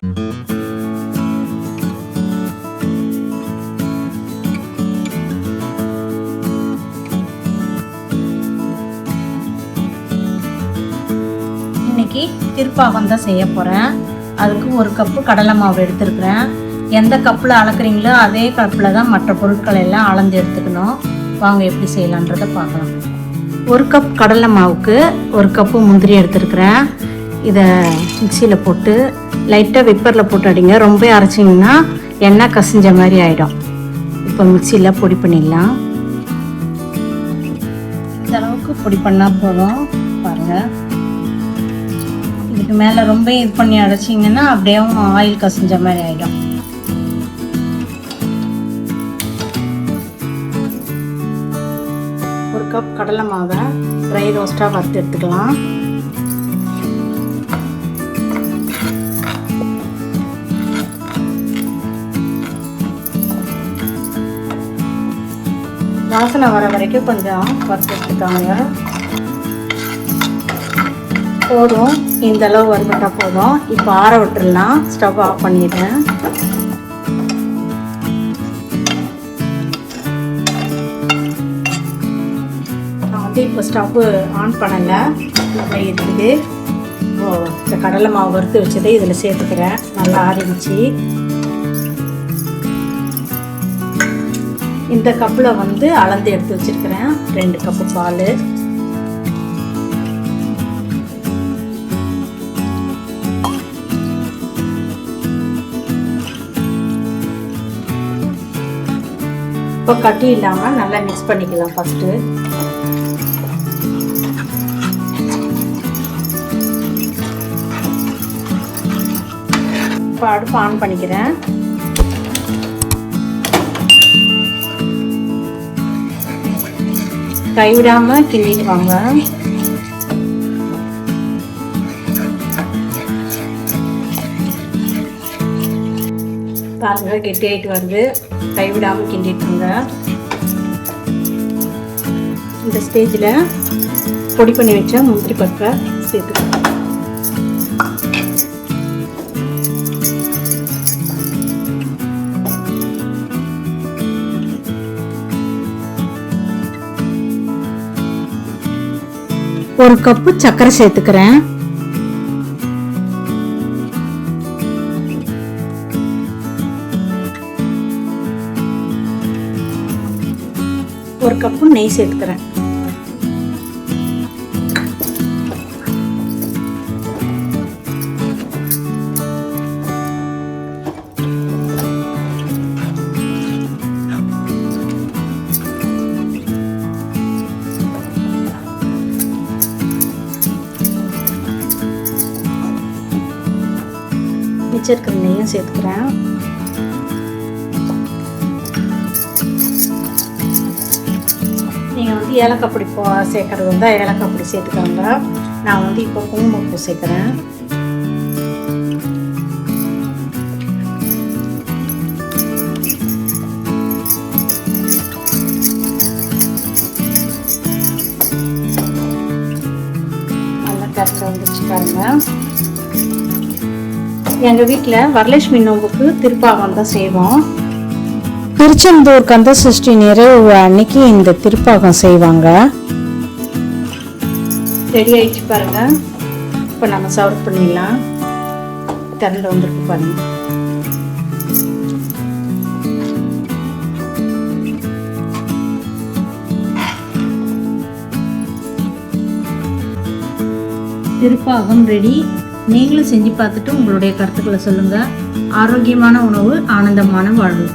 இன்னைக்கு திருப்பாகம் தான் செய்ய போகிறேன். அதுக்கு 1 கப்பு கடலை மாவு எடுத்துருக்குறேன். எந்த கப்பில் அளக்குறீங்களோ அதே கப்பில் தான் மற்ற பொருட்களை எல்லாம் அளந்து எடுத்துக்கணும். வாங்க எப்படி செய்யலான்றதை பார்க்கலாம். 1 கப் கடலை மாவுக்கு 1 கப்பு முந்திரி எடுத்துருக்குறேன். இதை மிக்சியில் போட்டு லைட்டாக விப்பரில் போட்டு அடிங்க. ரொம்ப அரைச்சிங்கன்னா எண்ணெய் கசிஞ்ச மாதிரி ஆகிடும். இப்போ மிக்சியில் பொடி பண்ணிடலாம். இந்த அளவுக்கு பொடி பண்ணால் போதும். பாருங்கள், இதுக்கு மேலே ரொம்ப இது பண்ணி அடைச்சிங்கன்னா அப்படியே ஆயில் கசிஞ்ச மாதிரி ஆகிடும். ஒரு கப் கடலை மாவை ட்ரை ரோஸ்ட்டாக வறுத்து எடுத்துக்கலாம். வாசனை வர வரைக்கும் கொஞ்சம் வறுத்து எடுத்துக்காங்க. போதும், இந்த அளவு வறுபட்டால் போதும். இப்போ ஆற விட்டுடலாம். ஸ்டவ் ஆஃப் பண்ணிடுறேன். நான் வந்து இப்போ ஸ்டவ்வு ஆன் பண்ணலை, நல்லா இருக்குது. இந்த கடலை மாவு வறுத்து வச்சதை இதில் சேர்த்துக்கிறேன். நல்லா ஆறிடுச்சு. இந்த கப்பில் வந்து அளந்து எடுத்து வச்சுருக்கிறேன் 2 கப்பு பால். இப்போ கட்டி இல்லாமல் நல்லா மிக்ஸ் பண்ணிக்கலாம். ஃபஸ்ட்டு இப்போ அடுப்பு ஆன் பண்ணிக்கிறேன். கைவிடாமல் கிண்டிட்டு வாங்க. பாருங்க, கெட்டியாயிட்டு வருது. கைவிடாமல் கிண்டிட்டுருங்க. இந்த ஸ்டேஜில் பொடி பண்ணி வச்ச முந்திரி பருப்பை சேர்த்துக்கலாம். ஒரு கப்பு சர்க்கரை சேர்த்துக்கிறேன். ஒரு கப்பு நெய் சேர்த்துக்கிறேன். மிச்சம் இருக்கிற நெய்யும் சேர்த்துக்கிறேன். நீங்கள் வந்து ஏலக்காய் பொடி சேர்க்கறது இருந்தால் ஏலக்காய் பொடி சேர்த்துக்கோங்க. நான் வந்து இப்போ குங்குமப்பூ சேர்க்குறேன். நல்லா கரைச்சி வந்துச்சு பாருங்க. எங்கள் வீட்டில் வரலட்சுமி நோம்புக்கு திருப்பாகம் தான் செய்வோம். திருச்செந்தூர் கந்த சஷ்டி நிறைவு அன்னைக்கு இந்த திருப்பாகம் செய்வாங்க. ரெடி ஆயிடுச்சு பாருங்க. இப்போ நம்ம சர்வ் பண்ணிடலாம். திறந்து வந்துருக்கு பாருங்க. திருப்பாகம் ரெடி. நீங்களும் செஞ்சு பார்த்துட்டு உங்களுடைய கருத்துக்களை சொல்லுங்கள். ஆரோக்கியமான உணவு, ஆனந்தமான வாழ்வு.